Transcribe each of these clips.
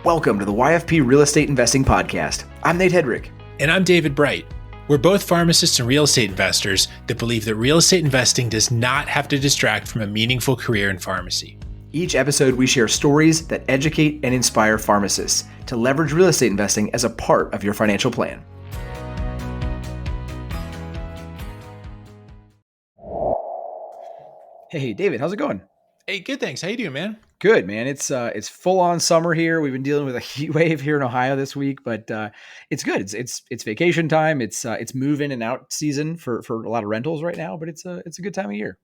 Welcome to the YFP Real Estate Investing Podcast. I'm Nate Hedrick. And I'm David Bright. We're both pharmacists and real estate investors that believe that real estate investing does not have to distract from a meaningful career in pharmacy. Each episode, we share stories that educate and inspire pharmacists to leverage real estate investing as a part of your financial plan. Hey, David, how's it going? Hey, good, thanks. How you doing, man? Good, man. It's full on summer here. We've been dealing with a heat wave here in Ohio this week, but it's good. It's vacation time. It's move in and out season for a lot of rentals right now, but it's a good time of year.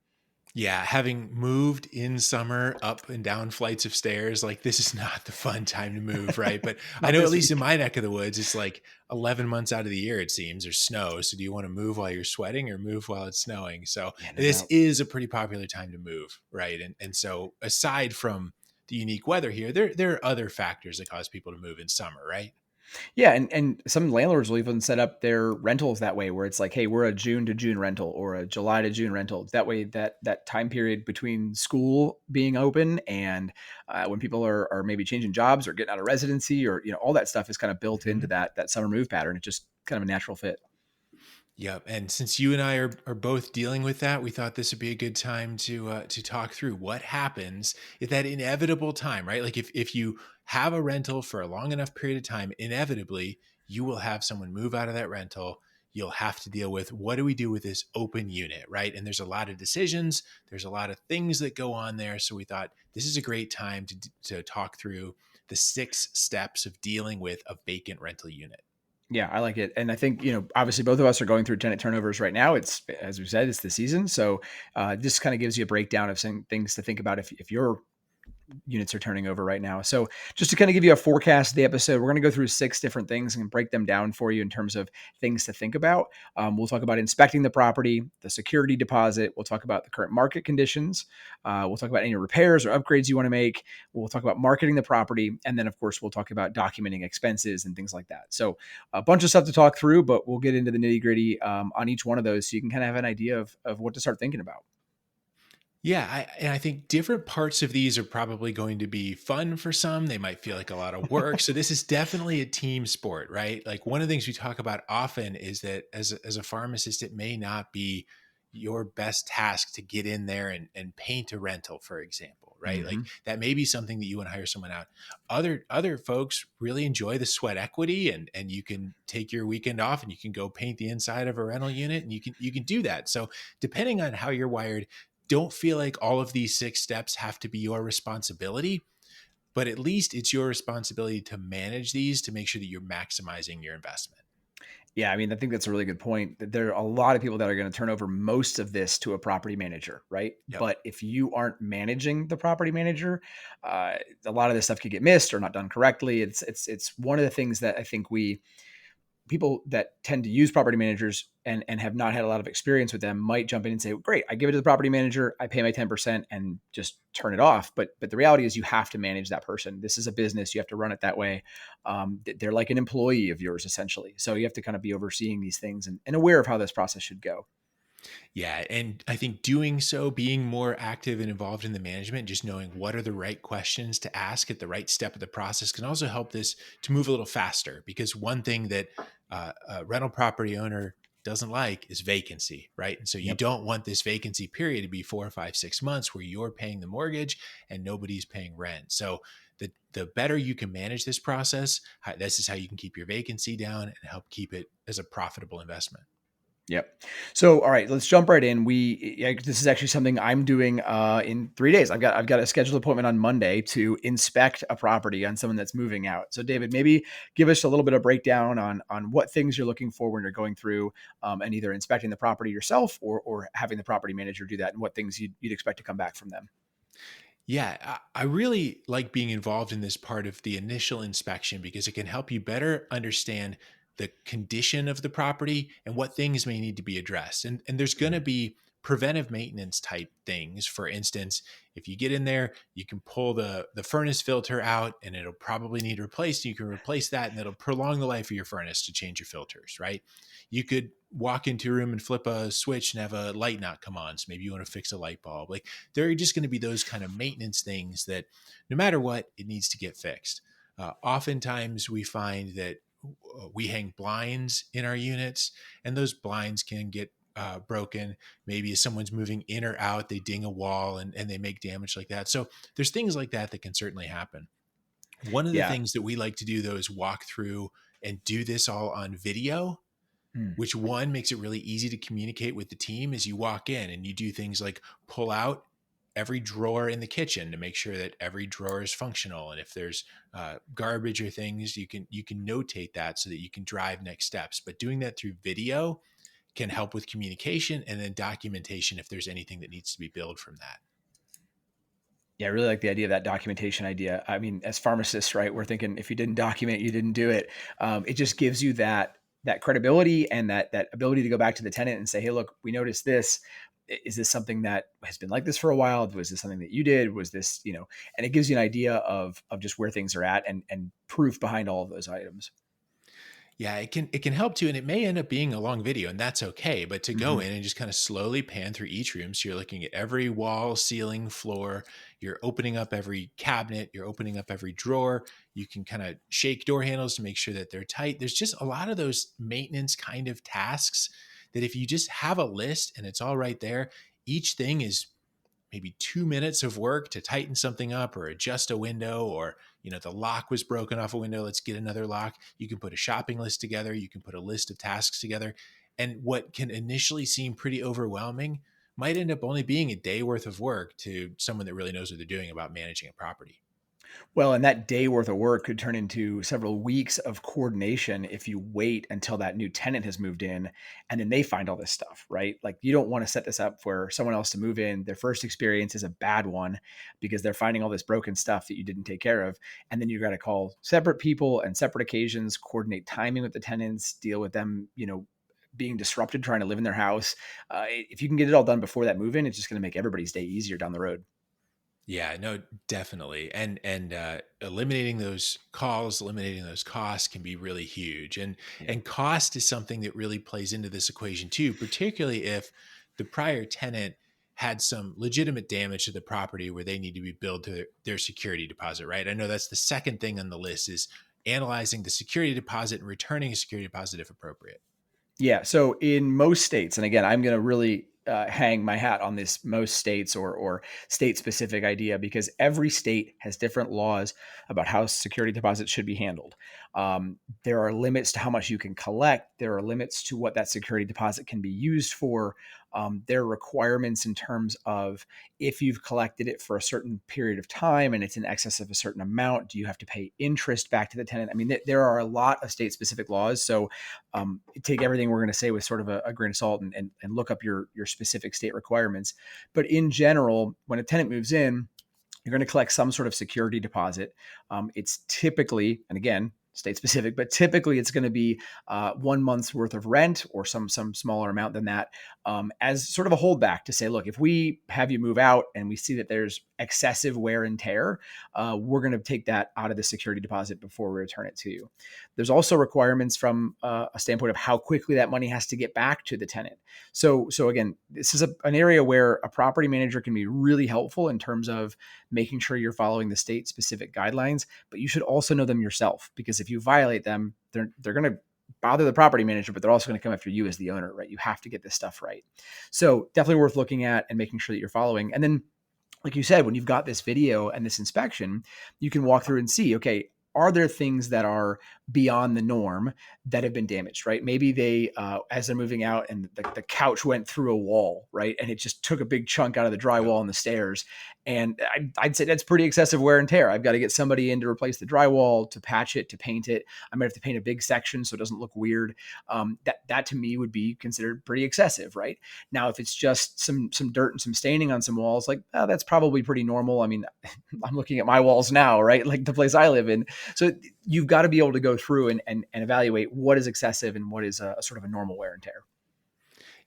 Yeah, having moved in summer up and down flights of stairs, like this is not the fun time to move, right? But I know at least in my neck of the woods, it's like 11 months out of the year, it seems, there's snow. So do you want to move while you're sweating or move while it's snowing? So this is a pretty popular time to move, right? And so aside from the unique weather here, there are other factors that cause people to move in summer, right? Yeah, and some landlords will even set up their rentals that way, where it's like, hey, we're a June to June rental or a July to June rental. That way, that time period between school being open and when people are maybe changing jobs or getting out of residency, or all that stuff is kind of built into that summer move pattern. It's just kind of a natural fit. Yep. And since you and I are both dealing with that, we thought this would be a good time to talk through what happens at that inevitable time, right? Like if you have a rental for a long enough period of time, inevitably you will have someone move out of that rental. You'll have to deal with, what do we do with this open unit, right? And there's a lot of decisions. There's a lot of things that go on there. So we thought this is a great time to talk through the 6 steps of dealing with a vacant rental unit. Yeah, I like it. And I think, obviously both of us are going through tenant turnovers right now. It's, as we said, it's the season. So this kind of gives you a breakdown of some things to think about if your units are turning over right now. So just to kind of give you a forecast of the episode, we're going to go through 6 different things and break them down for you in terms of things to think about. We'll talk about inspecting the property, the security deposit. We'll talk about the current market conditions. We'll talk about any repairs or upgrades you want to make. We'll talk about marketing the property. And then, of course, we'll talk about documenting expenses and things like that. So a bunch of stuff to talk through, but we'll get into the nitty gritty on each one of those so you can kind of have an idea of what to start thinking about. Yeah, I think different parts of these are probably going to be fun for some. They might feel like a lot of work. So this is definitely a team sport, right? Like one of the things we talk about often is that as a pharmacist, it may not be your best task to get in there and paint a rental, for example, right? Mm-hmm. Like that may be something that you want to hire someone out. Other folks really enjoy the sweat equity and you can take your weekend off and you can go paint the inside of a rental unit and you can do that. So depending on how you're wired, don't feel like all of these 6 steps have to be your responsibility, but at least it's your responsibility to manage these to make sure that you're maximizing your investment. Yeah, I mean, I think that's a really good point. There are a lot of people that are going to turn over most of this to a property manager, right? Yep. But if you aren't managing the property manager, a lot of this stuff could get missed or not done correctly. It's one of the things that I think people that tend to use property managers and have not had a lot of experience with them might jump in and say, great, I give it to the property manager, I pay my 10% and just turn it off. But the reality is you have to manage that person. This is a business. You have to run it that way. They're like an employee of yours, essentially. So you have to kind of be overseeing these things and aware of how this process should go. Yeah. And I think doing so, being more active and involved in the management, just knowing what are the right questions to ask at the right step of the process can also help this to move a little faster. Because one thing that a rental property owner doesn't like is vacancy, right? And so you don't want this vacancy period to be 4, 5, 6 months where you're paying the mortgage and nobody's paying rent. So the better you can manage this process, this is how you can keep your vacancy down and help keep it as a profitable investment. Yep. So, all right, let's jump right in. This is actually something I'm doing in 3 days. I've got a scheduled appointment on Monday to inspect a property on someone that's moving out. So, David, maybe give us a little bit of breakdown on what things you're looking for when you're going through and either inspecting the property yourself or having the property manager do that, and what things you'd expect to come back from them. Yeah, I really like being involved in this part of the initial inspection because it can help you better understand the condition of the property and what things may need to be addressed. And there's going to be preventive maintenance type things. For instance, if you get in there, you can pull the furnace filter out and it'll probably need replaced. You can replace that and it'll prolong the life of your furnace to change your filters, right? You could walk into a room and flip a switch and have a light not come on. So maybe you want to fix a light bulb. Like there are just going to be those kind of maintenance things that no matter what, it needs to get fixed. Oftentimes we find that we hang blinds in our units, and those blinds can get broken. Maybe as someone's moving in or out, they ding a wall and they make damage like that. So there's things like that that can certainly happen. One of the Yeah. things that we like to do though is walk through and do this all on video, Mm. which one makes it really easy to communicate with the team as you walk in and you do things like pull out every drawer in the kitchen to make sure that every drawer is functional. And if there's garbage or things, you can notate that so that you can drive next steps. But doing that through video can help with communication and then documentation if there's anything that needs to be billed from that. Yeah, I really like the idea of that documentation idea. I mean, as pharmacists, right, we're thinking if you didn't document, you didn't do it. It just gives you that credibility and that ability to go back to the tenant and say, "Hey, look, we noticed this. Is this something that has been like this for a while? Was this something that you did? Was this, you know?" And it gives you an idea of just where things are at and proof behind all of those items. Yeah, it can help too, and it may end up being a long video, and that's okay. But to go Hmm. in and just kind of slowly pan through each room, so you're looking at every wall, ceiling, floor. You're opening up every cabinet. You're opening up every drawer. You can kind of shake door handles to make sure that they're tight. There's just a lot of those maintenance kind of tasks that if you just have a list and it's all right there, each thing is maybe 2 minutes of work to tighten something up or adjust a window, or the lock was broken off a window, let's get another lock. You can put a shopping list together, you can put a list of tasks together, and what can initially seem pretty overwhelming might end up only being a day worth of work to someone that really knows what they're doing about managing a property. Well, and that day worth of work could turn into several weeks of coordination if you wait until that new tenant has moved in and then they find all this stuff, right? Like you don't want to set this up for someone else to move in. Their first experience is a bad one because they're finding all this broken stuff that you didn't take care of. And then you got to call separate people and separate occasions, coordinate timing with the tenants, deal with them, being disrupted trying to live in their house. If you can get it all done before that move in, it's just going to make everybody's day easier down the road. Yeah, no, definitely. And eliminating those calls, eliminating those costs can be really huge. And Yeah. and cost is something that really plays into this equation too, particularly if the prior tenant had some legitimate damage to the property where they need to be billed to their security deposit, right? I know that's the second thing on the list is analyzing the security deposit and returning a security deposit if appropriate. Yeah. So in most states, and again, I'm going to really hang my hat on this most states or state specific idea because every state has different laws about how security deposits should be handled. There are limits to how much you can collect. There are limits to what that security deposit can be used for. There are requirements in terms of if you've collected it for a certain period of time and it's in excess of a certain amount, do you have to pay interest back to the tenant? I mean, there are a lot of state specific laws. So take everything we're going to say with sort of a grain of salt and look up your specific state requirements. But in general, when a tenant moves in, you're going to collect some sort of security deposit. It's typically, and again, state specific, but typically it's going to be 1 month's worth of rent or some smaller amount than that, as sort of a holdback to say, look, if we have you move out and we see that there's excessive wear and tear, we're going to take that out of the security deposit before we return it to you. There's also requirements from a standpoint of how quickly that money has to get back to the tenant. So again, this is an area where a property manager can be really helpful in terms of making sure you're following the state specific guidelines, but you should also know them yourself because if you violate them, they're going to bother the property manager, but they're also going to come after you as the owner, right? You have to get this stuff right. So definitely worth looking at and making sure that you're following. And then, like you said, when you've got this video and this inspection, you can walk through and see, okay, are there things that are beyond the norm that have been damaged, right? Maybe they, as they're moving out and the couch went through a wall, right? And it just took a big chunk out of the Yep. drywall and the stairs. And I'd say that's pretty excessive wear and tear. I've got to get somebody in to replace the drywall, to patch it, to paint it. I might have to paint a big section so it doesn't look weird. That to me would be considered pretty excessive, right? Now, if it's just some dirt and some staining on some walls, like that's probably pretty normal. I mean, I'm looking at my walls now, right? Like the place I live in. So you've got to be able to go through and evaluate what is excessive and what is a sort of a normal wear and tear.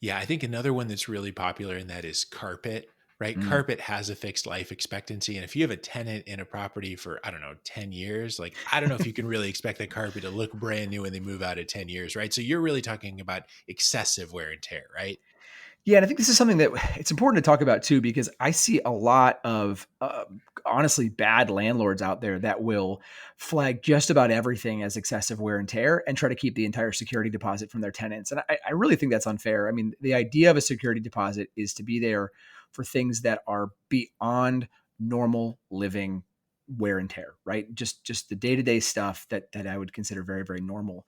Yeah, I think another one that's really popular in that is carpet, right? Mm. Carpet has a fixed life expectancy. And if you have a tenant in a property for, I don't know, 10 years, like I don't know if you can really expect the carpet to look brand new when they move out at 10 years, right? So you're really talking about excessive wear and tear, right? Yeah, and I think this is something that it's important to talk about too, because I see a lot of honestly bad landlords out there that will flag just about everything as excessive wear and tear and try to keep the entire security deposit from their tenants. And I really think that's unfair. I mean, the idea of a security deposit is to be there for things that are beyond normal living wear and tear, right? Just the day-to-day stuff that I would consider very, very normal.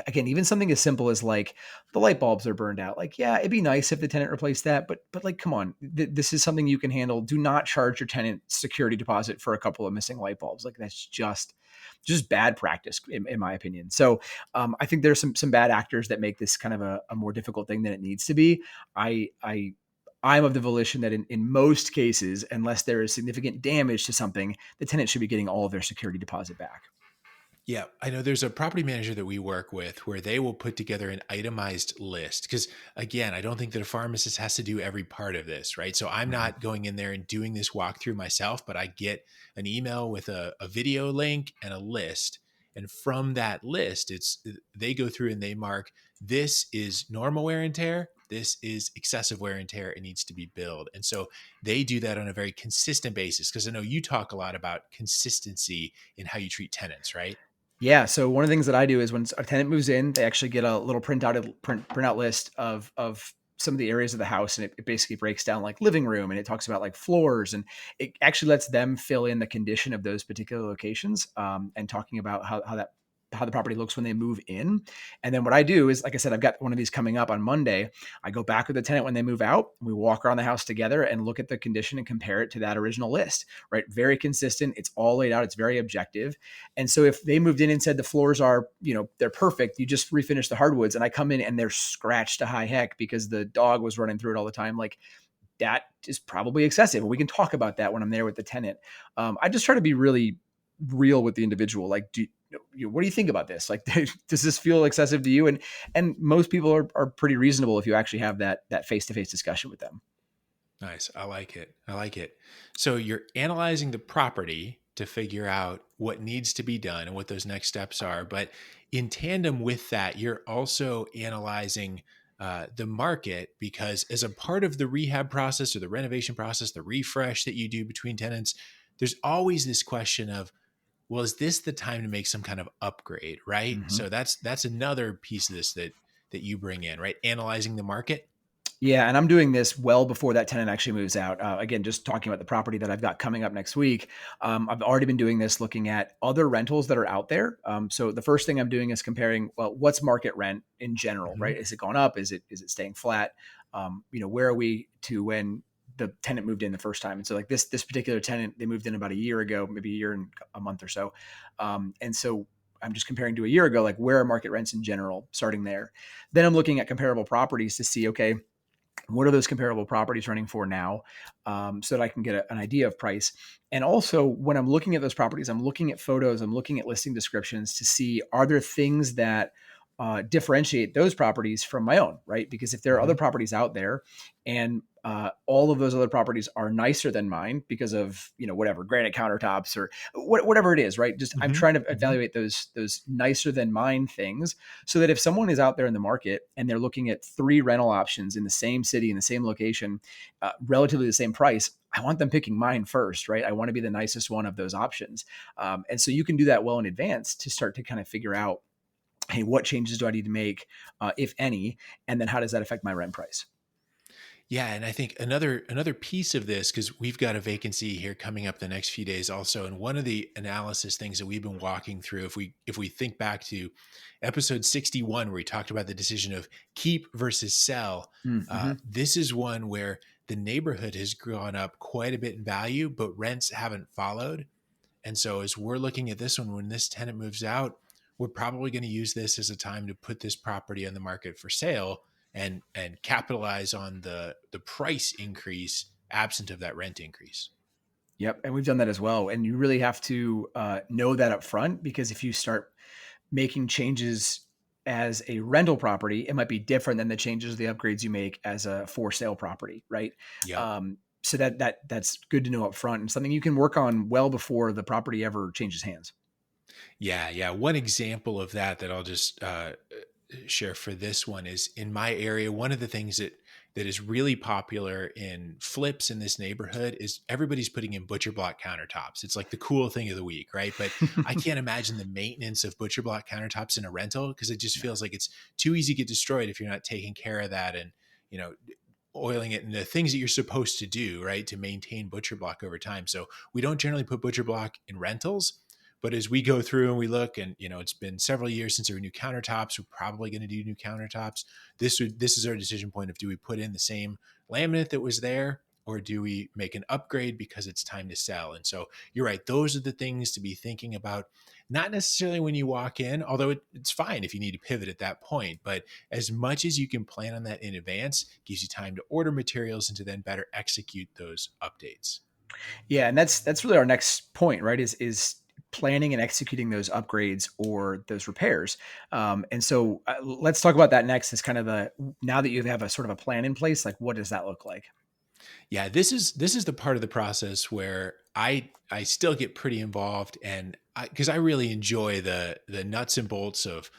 Again, even something as simple as like the light bulbs are burned out. Like, yeah, it'd be nice if the tenant replaced that, but like, come on, this is something you can handle. Do not charge your tenant security deposit for a couple of missing light bulbs. Like, that's just bad practice, in my opinion. So I think there's some bad actors that make this kind of a more difficult thing than it needs to be. I'm of the volition that in most cases, unless there is significant damage to something, the tenant should be getting all of their security deposit back. Yeah, I know there's a property manager that we work with where they will put together an itemized list. Because again, I don't think that a pharmacist has to do every part of this, right? So I'm Mhm. not going in there and doing this walkthrough myself, but I get an email with a video link and a list. And from that list, they go through and they mark this is normal wear and tear. This is excessive wear and tear. It needs to be billed. And so they do that on a very consistent basis. Because I know you talk a lot about consistency in how you treat tenants, right? Yeah. So one of the things that I do is when a tenant moves in, they actually get a little printout list of some of the areas of the house, and it basically breaks down like living room, and it talks about like floors, and it actually lets them fill in the condition of those particular locations, and talking about how the property looks when they move in. And then what I do is, like I said, I've got one of these coming up on Monday. I go back with the tenant when they move out. We walk around the house together and look at the condition and compare it to that original list. Right? Very consistent. It's all laid out. It's very objective. And so if they moved in and said the floors are, they're perfect, you just refinish the hardwoods, and I come in and they're scratched to high heck because the dog was running through it all the time, like that is probably excessive. And we can talk about that when I'm there with the tenant. I just try to be really real with the individual. Like, what do you think about this? Like, does this feel excessive to you? And most people are pretty reasonable if you actually have that face-to-face discussion with them. Nice. I like it. I like it. So you're analyzing the property to figure out what needs to be done and what those next steps are. But in tandem with that, you're also analyzing the market because, as a part of the rehab process or the renovation process, the refresh that you do between tenants, there's always this question of, well, is this the time to make some kind of upgrade, right? Mhm. So that's another piece of this that you bring in, right? Analyzing the market. Yeah, and I'm doing this well before that tenant actually moves out. Again, just talking about the property that I've got coming up next week. I've already been doing this, looking at other rentals that are out there. So the first thing I'm doing is comparing, well, what's market rent in general, Mhm. right? Is it going up? Is it staying flat? Where are we to when the tenant moved in the first time? And so like this particular tenant, they moved in about a year ago, maybe a year and a month or so, and so I'm just comparing to a year ago, like where are market rents in general, starting there. Then I'm looking at comparable properties to see, okay, what are those comparable properties running for now, so that I can get an idea of price. And also, when I'm looking at those properties, I'm looking at photos, I'm looking at listing descriptions to see, are there things that differentiate those properties from my own, right? Because if there are other Mhm. properties out there, and all of those other properties are nicer than mine because of whatever granite countertops or whatever it is, right? Just I'm Mhm. trying to Mhm. evaluate those nicer than mine things, so that if someone is out there in the market and they're looking at three rental options in the same city, in the same location, relatively the same price, I want them picking mine first, right? I want to be the nicest one of those options. And so you can do that well in advance to start to kind of figure out, hey, what changes do I need to make, if any? And then how does that affect my rent price? Yeah, and I think another piece of this, because we've got a vacancy here coming up the next few days also, and one of the analysis things that we've been walking through, if we think back to episode 61 where we talked about the decision of keep versus sell, Mm-hmm. this is one where the neighborhood has gone up quite a bit in value, but rents haven't followed. And so as we're looking at this one, when this tenant moves out, we're probably going to use this as a time to put this property on the market for sale and capitalize on the price increase absent of that rent increase. Yep, and we've done that as well. And you really have to know that up front, because if you start making changes as a rental property, it might be different than the changes, the upgrades you make as a for sale property, right? Yep. So that's good to know up front, and something you can work on well before the property ever changes hands. Yeah, yeah. One example of that I'll just share for this one is in my area. One of the things that is really popular in flips in this neighborhood is everybody's putting in butcher block countertops. It's like the cool thing of the week, right? But I can't imagine the maintenance of butcher block countertops in a rental, because it just Yeah. feels like it's too easy to get destroyed if you're not taking care of that and, you know, oiling it and the things that you're supposed to do, right, to maintain butcher block over time. So we don't generally put butcher block in rentals. But as we go through and we look, and it's been several years since there were new countertops, we're probably going to do new countertops. This is our decision point of, do we put in the same laminate that was there, or do we make an upgrade because it's time to sell? And so you're right; those are the things to be thinking about. Not necessarily when you walk in, although it's fine if you need to pivot at that point. But as much as you can plan on that in advance, gives you time to order materials and to then better execute those updates. Yeah, and that's really our next point, right? Is planning and executing those upgrades or those repairs. And so let's talk about that next. Is kind of the, now that you have a sort of a plan in place, like what does that look like? Yeah, this is the part of the process where I still get pretty involved, and because I really enjoy the nuts and bolts of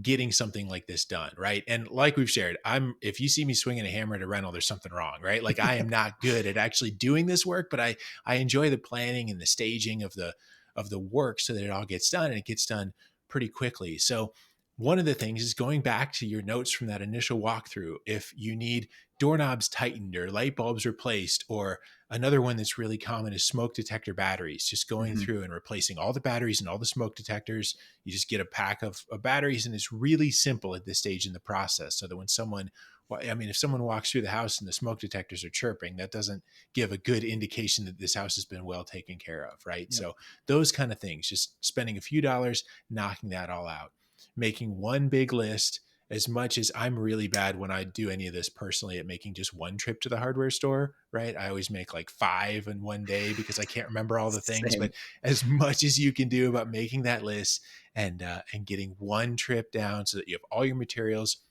getting something like this done, right? And like we've shared, if you see me swinging a hammer at a rental, there's something wrong, right? Like, I am not good at actually doing this work, but I enjoy the planning and the staging of the work so that it all gets done, and it gets done pretty quickly. So one of the things is going back to your notes from that initial walkthrough. If you need doorknobs tightened or light bulbs replaced, or another one that's really common is smoke detector batteries, just going Mhm. through and replacing all the batteries and all the smoke detectors. You just get a pack of batteries, and it's really simple at this stage in the process, so that when someone, I mean, if someone walks through the house and the smoke detectors are chirping, that doesn't give a good indication that this house has been well taken care of, right? Yep. So those kind of things, just spending a few dollars, knocking that all out, making one big list. As much as I'm really bad when I do any of this personally at making just one trip to the hardware store, right? I always make like five in one day because I can't remember all the things. Same. But as much as you can do about making that list and getting one trip down so that you have all your materials,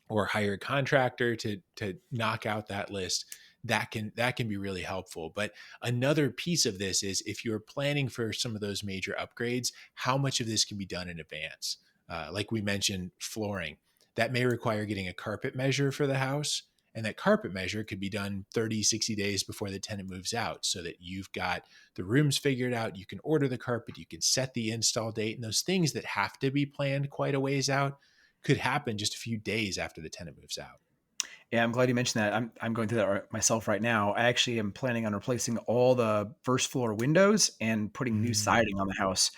or hire a contractor to knock out that list, that can be really helpful. But another piece of this is, if you're planning for some of those major upgrades, how much of this can be done in advance? Like we mentioned, flooring, that may require getting a carpet measure for the house, and that carpet measure could be done 30, 60 days before the tenant moves out, so that you've got the rooms figured out. You can order the carpet, you can set the install date, and those things that have to be planned quite a ways out could happen just a few days after the tenant moves out. Yeah, I'm glad you mentioned that. I'm going through that myself right now. I actually am planning on replacing all the first floor windows and putting new Mm, siding on the house.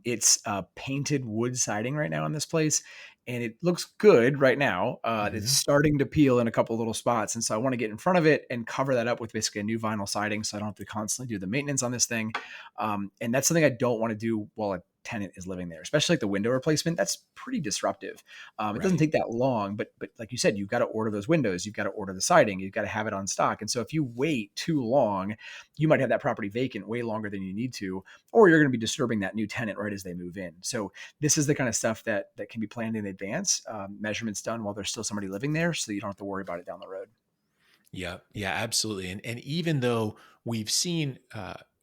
It's painted wood siding right now in this place, and it looks good right now. It's mhm. starting to peel in a couple little spots, and so I want to get in front of it and cover that up with basically a new vinyl siding, so I don't have to constantly do the maintenance on this thing. And that's something I don't want to do while a tenant is living there, especially like the window replacement. That's pretty disruptive. It doesn't Right. take that long, but like you said, you've got to order those windows, you've got to order the siding, you've got to have it on stock. And so if you wait too long, you might have that property vacant way longer than you need to, or you're going to be disturbing that new tenant right as they move in. So this is the kind of stuff that can be planned in advance, measurements done while there's still somebody living there, so you don't have to worry about it down the road. Yeah, yeah, absolutely. And even though we've seen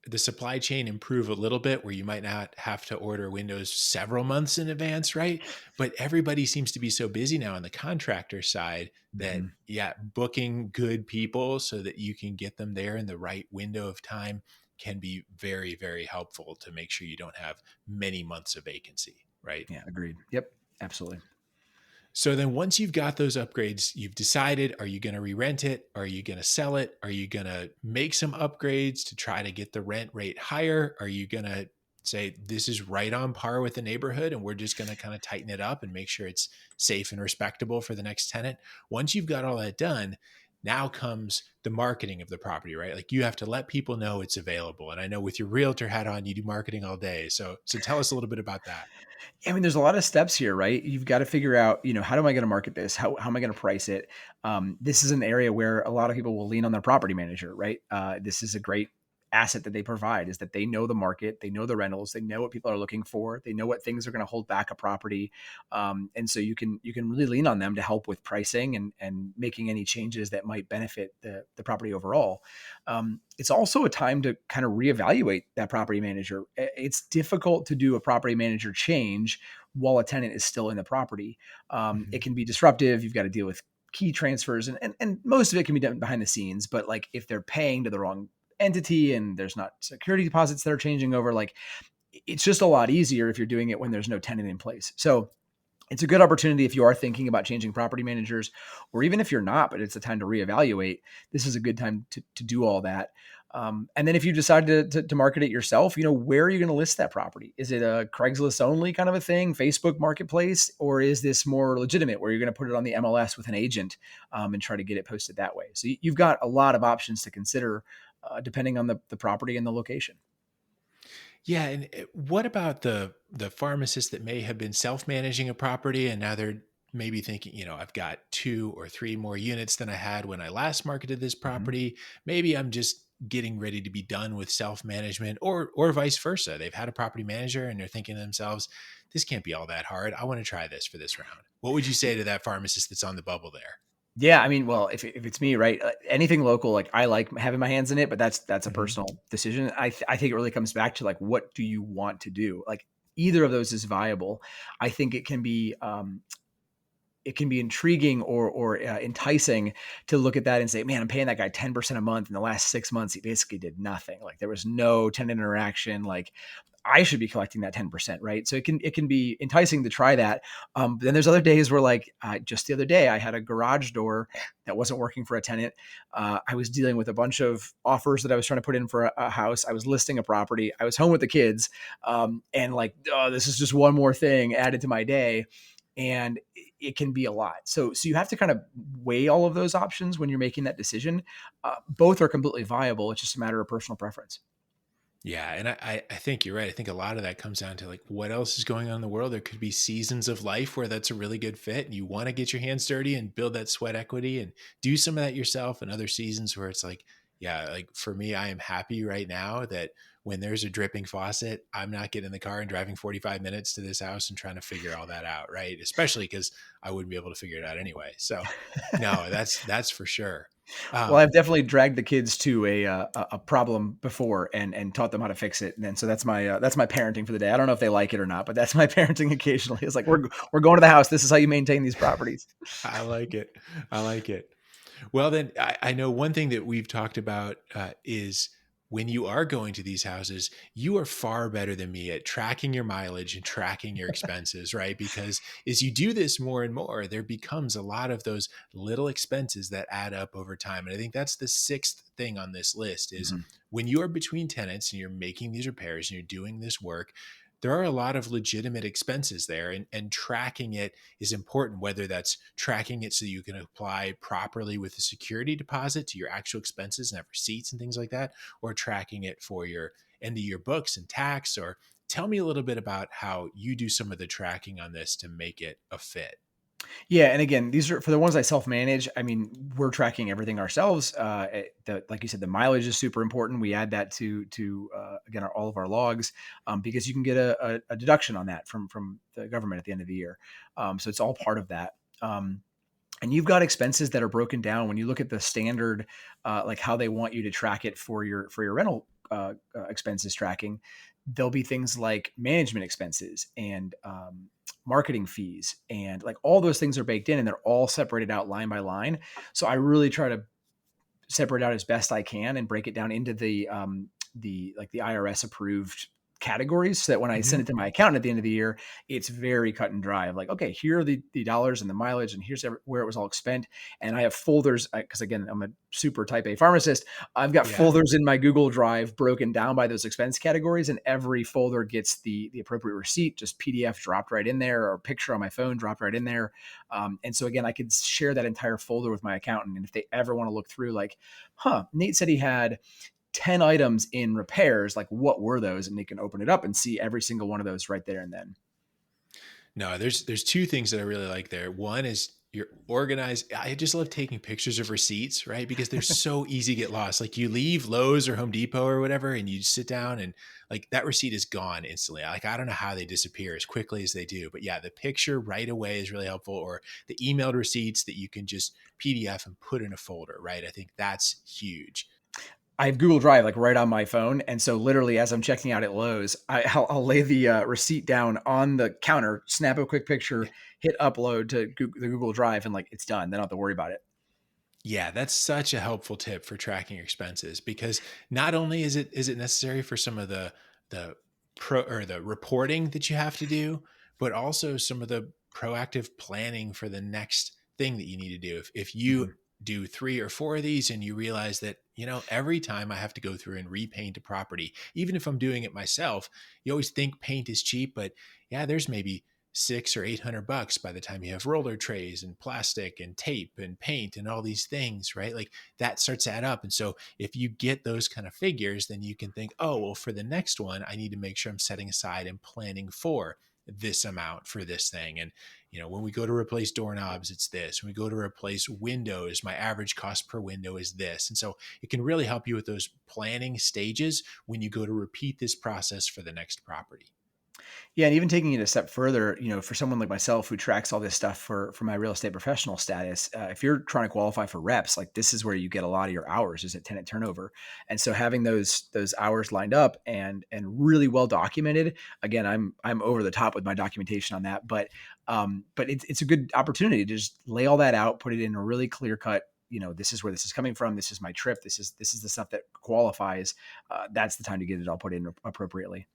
the supply chain improve a little bit, where you might not have to order windows several months in advance, right? But everybody seems to be so busy now on the contractor side that, Mhm. yeah, booking good people so that you can get them there in the right window of time can be very, very helpful to make sure you don't have many months of vacancy, right? Yeah, agreed. Yep, absolutely. So then, once you've got those upgrades, you've decided, are you going to re-rent it? Are you going to sell it? Are you going to make some upgrades to try to get the rent rate higher? Are you going to say this is right on par with the neighborhood and we're just going to kind of tighten it up and make sure it's safe and respectable for the next tenant? Once you've got all that done, now comes the marketing of the property, right? Like, you have to let people know it's available. And I know with your realtor hat on, you do marketing all day. So tell us a little bit about that. I mean, there's a lot of steps here, right? You've got to figure out, how am I going to market this? How am I going to price it? This is an area where a lot of people will lean on their property manager, right? This is a great asset that they provide, is that they know the market, they know the rentals, they know what people are looking for, they know what things are going to hold back a property, and so you can really lean on them to help with pricing and making any changes that might benefit the property overall. It's also a time to kind of reevaluate that property manager. It's difficult to do a property manager change while a tenant is still in the property. It Mhm. can be disruptive. You've got to deal with key transfers, and most of it can be done behind the scenes. But like if they're paying to the wrong entity and there's not security deposits that are changing over, like it's just a lot easier if you're doing it when there's no tenant in place. So it's a good opportunity if you are thinking about changing property managers, or even if you're not, but it's a time to reevaluate. This is a good time to do all that. And then if you decide to market it yourself, where are you going to list that property? Is it a Craigslist only kind of a thing, Facebook Marketplace, or is this more legitimate where you're going to put it on the MLS with an agent and try to get it posted that way? So you've got a lot of options to consider depending on the property and the location. Yeah, and what about the pharmacists that may have been self-managing a property and now they're maybe thinking, I've got 2 or 3 more units than I had when I last marketed this Mhm. property. Maybe I'm just getting ready to be done with self-management or vice versa. They've had a property manager and they're thinking to themselves, this can't be all that hard. I want to try this for this round. What would you say to that pharmacist that's on the bubble there? Yeah, I mean, well, if it's me, right? Anything local, like I like having my hands in it, but that's a Hmm. personal decision. I think it really comes back to like, what do you want to do? Like either of those is viable. I think it can be intriguing or enticing to look at that and say, man, I'm paying that guy 10% a month. In the last 6 months, he basically did nothing. Like there was no tenant interaction. Like I should be collecting that 10%, right? So it can be enticing to try that. But then there's other days where like just the other day, I had a garage door that wasn't working for a tenant. I was dealing with a bunch of offers that I was trying to put in for a house. I was listing a property. I was home with the kids. And like, oh, this is just one more thing added to my day. And it can be a lot. So you have to kind of weigh all of those options when you're making that decision. Both are completely viable. It's just a matter of personal preference. Yeah, and I think you're right. I think a lot of that comes down to like what else is going on in the world. There could be seasons of life where that's a really good fit and you want to get your hands dirty and build that sweat equity and do some of that yourself, and other seasons where it's like, yeah, like for me, I am happy right now that when there's a dripping faucet, I'm not getting in the car and driving 45 minutes to this house and trying to figure all that out, right? Especially because I wouldn't be able to figure it out anyway. So no, that's for sure. Well, Um, I've definitely dragged the kids to a problem before and taught them how to fix it. And then so that's my parenting for the day. I don't know if they like it or not, but that's my parenting occasionally. It's like we're going to the house. This is how you maintain these properties. I like it. I like it. Well, then I know one thing that we've talked about is when you are going to these houses, you are far better than me at tracking your mileage and tracking your expenses, right? Because as you do this more and more, there becomes a lot of those little expenses that add up over time. And I think that's the sixth thing on this list is Mhm. when you are between tenants and you're making these repairs and you're doing this work, there are a lot of legitimate expenses there, and tracking it is important, whether that's tracking it so you can apply properly with a security deposit to your actual expenses and have receipts and things like that, or tracking it for your end of year books and tax. Or tell me a little bit about how you do some of the tracking on this to make it a fit. Yeah, and again, these are for the ones I self-manage. I mean, we're tracking everything ourselves. Like you said, the mileage is super important. We add that to again all of our logs because you can get a deduction on that from the government at the end of the year. So it's all part of that. And you've got expenses that are broken down when you look at the standard, like how they want you to track it for your rental expenses tracking. There'll be things like management expenses and marketing fees, and like all those things are baked in, and they're all separated out line by line. So I really try to separate out as best I can and break it down into the IRS approved categories so that when I send Hmm. it to my accountant at the end of the year, it's very cut and dry of like, okay, here are the dollars and the mileage and here's where it was all spent. And I have folders because again, I'm a super type A pharmacist. I've got Yeah. folders in my Google Drive broken down by those expense categories, and every folder gets the appropriate receipt, just PDF dropped right in there or picture on my phone dropped right in there. And so again, I could share that entire folder with my accountant. And if they ever want to look through like, Nate said he had 10 items in repairs, like what were those? And they can open it up and see every single one of those right there and then. No, there's two things that I really like there. One is you're organized. I just love taking pictures of receipts, right? Because they're so easy to get lost. Like you leave Lowe's or Home Depot or whatever, and you sit down and like that receipt is gone instantly. Like I don't know how they disappear as quickly as they do, but yeah, the picture right away is really helpful. Or the emailed receipts that you can just PDF and put in a folder, right? I think that's huge. I have Google Drive like right on my phone, and so literally as I'm checking out at Lowe's, I'll lay the receipt down on the counter, snap a quick picture, hit upload to the Google Drive and like it's done. They don't have to worry about it. Yeah, that's such a helpful tip for tracking your expenses, because not only is it necessary for some of the the reporting that you have to do, but also some of the proactive planning for the next thing that you need to do. If you Mhm. do 3 or 4 of these and you realize that, every time I have to go through and repaint a property, even if I'm doing it myself, you always think paint is cheap, but yeah, there's maybe 600 or 800 bucks by the time you have roller trays and plastic and tape and paint and all these things, right? Like that starts to add up. And so if you get those kind of figures, then you can think, oh, well, for the next one, I need to make sure I'm setting aside and planning for this amount for this thing. And, when we go to replace doorknobs, it's this. When we go to replace windows, my average cost per window is this. And so it can really help you with those planning stages when you go to repeat this process for the next property. Yeah, and even taking it a step further, for someone like myself who tracks all this stuff for my real estate professional status, if you're trying to qualify for reps, like this is where you get a lot of your hours is at tenant turnover, and so having those hours lined up and really well documented. Again, I'm over the top with my documentation on that, but it's a good opportunity to just lay all that out, put it in a really clear cut. This is where this is coming from. This is my trip. This is the stuff that qualifies. That's the time to get it all put in appropriately.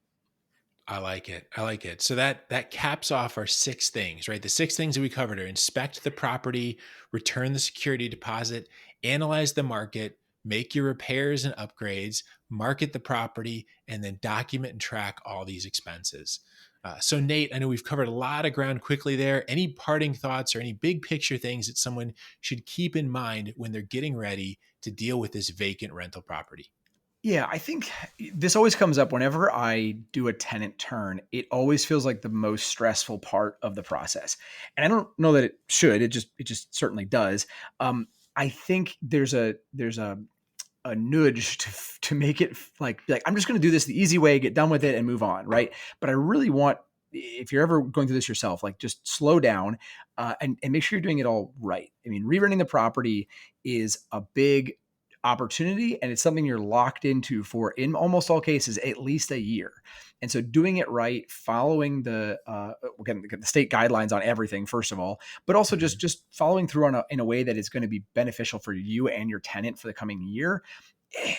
I like it. I like it. So that caps off our 6 things, right? The 6 things that we covered are: inspect the property, return the security deposit, analyze the market, make your repairs and upgrades, market the property, and then document and track all these expenses. So Nate, I know we've covered a lot of ground quickly there. Any parting thoughts or any big picture things that someone should keep in mind when they're getting ready to deal with this vacant rental property? Yeah, I think this always comes up whenever I do a tenant turn. It always feels like the most stressful part of the process. And I don't know that it should. It just certainly does. I think there's a nudge to make it like be like I'm just going to do this the easy way, get done with it, and move on, right? But I really want, if you're ever going through this yourself, like just slow down and make sure you're doing it all right. I mean, re-renting the property is a big opportunity, and it's something you're locked into for, in almost all cases, at least a year. And so doing it right, following again, the state guidelines on everything, first of all, but also Mhm. just following through in a way that is going to be beneficial for you and your tenant for the coming year.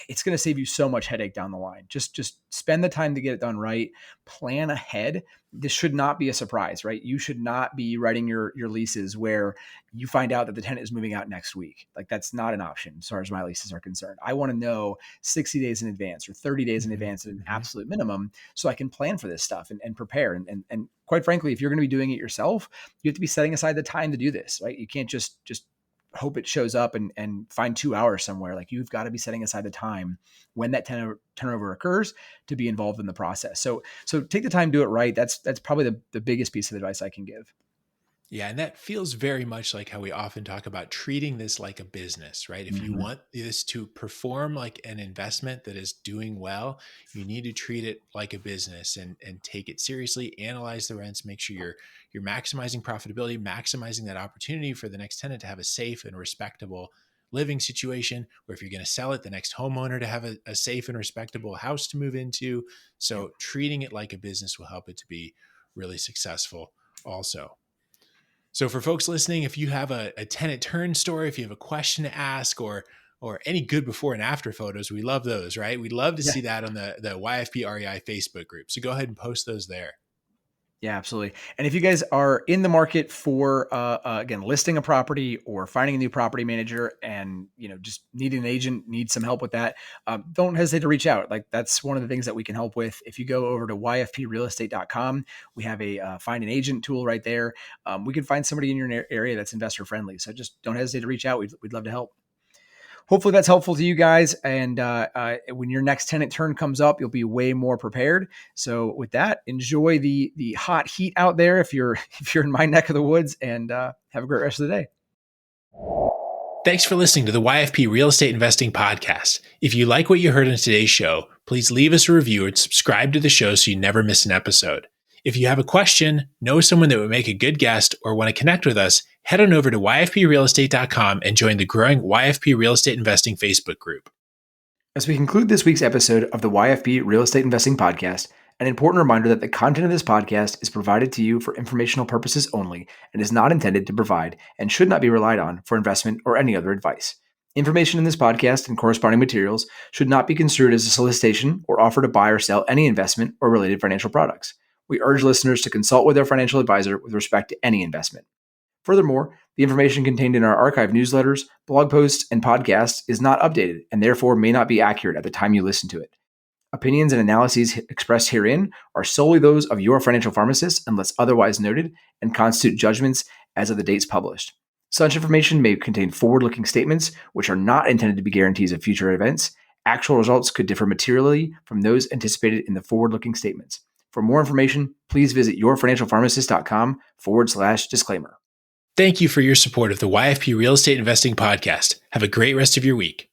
It's going to save you so much headache down the line. Just spend the time to get it done right. Plan ahead. This should not be a surprise, right? You should not be writing your leases where you find out that the tenant is moving out next week. Like that's not an option as far as my leases are concerned. I want to know 60 days in advance or 30 days in Mhm. advance at an Mhm. absolute minimum so I can plan for this stuff and prepare. And quite frankly, if you're going to be doing it yourself, you have to be setting aside the time to do this, right? You can't just hope it shows up and find 2 hours somewhere. Like you've got to be setting aside the time when that turnover occurs to be involved in the process. So take the time, do it right. That's probably the biggest piece of advice I can give. Yeah, and that feels very much like how we often talk about treating this like a business, right? If you Mhm. want this to perform like an investment that is doing well, you need to treat it like a business and take it seriously, analyze the rents, make sure you're maximizing profitability, maximizing that opportunity for the next tenant to have a safe and respectable living situation, or if you're going to sell it, the next homeowner to have a safe and respectable house to move into. Yep. So treating it like a business will help it to be really successful also. So for folks listening, if you have a tenant turn story, if you have a question to ask, or any good before and after photos, we love those, right? We'd love to Yeah. see that on the YFP REI Facebook group. So go ahead and post those there. Yeah, absolutely. And if you guys are in the market for again listing a property or finding a new property manager, and just need an agent, need some help with that, don't hesitate to reach out. Like that's one of the things that we can help with. If you go over to yfprealestate.com, we have a find an agent tool right there. We can find somebody in your area that's investor friendly. So just don't hesitate to reach out. We'd love to help. Hopefully that's helpful to you guys. And when your next tenant turn comes up, you'll be way more prepared. So with that, enjoy the hot heat out there if you're if you're in my neck of the woods, and have a great rest of the day. Thanks for listening to the YFP Real Estate Investing Podcast. If you like what you heard in today's show, please leave us a review and subscribe to the show so you never miss an episode. If you have a question, know someone that would make a good guest, or want to connect with us, head on over to yfprealestate.com and join the growing YFP Real Estate Investing Facebook group. As we conclude this week's episode of the YFP Real Estate Investing Podcast, An important reminder that the content of this podcast is provided to you for informational purposes only and is not intended to provide and should not be relied on for investment or any other advice. Information in this podcast and corresponding materials should not be construed as a solicitation or offer to buy or sell any investment or related financial products. We urge listeners to consult with their financial advisor with respect to any investment. Furthermore, the information contained in our archive newsletters, blog posts, and podcasts is not updated and therefore may not be accurate at the time you listen to it. Opinions and analyses expressed herein are solely those of your financial pharmacist unless otherwise noted and constitute judgments as of the dates published. Such information may contain forward-looking statements which are not intended to be guarantees of future events. Actual results could differ materially from those anticipated in the forward-looking statements. For more information, please visit yourfinancialpharmacist.com/disclaimer. Thank you for your support of the YFP Real Estate Investing Podcast. Have a great rest of your week.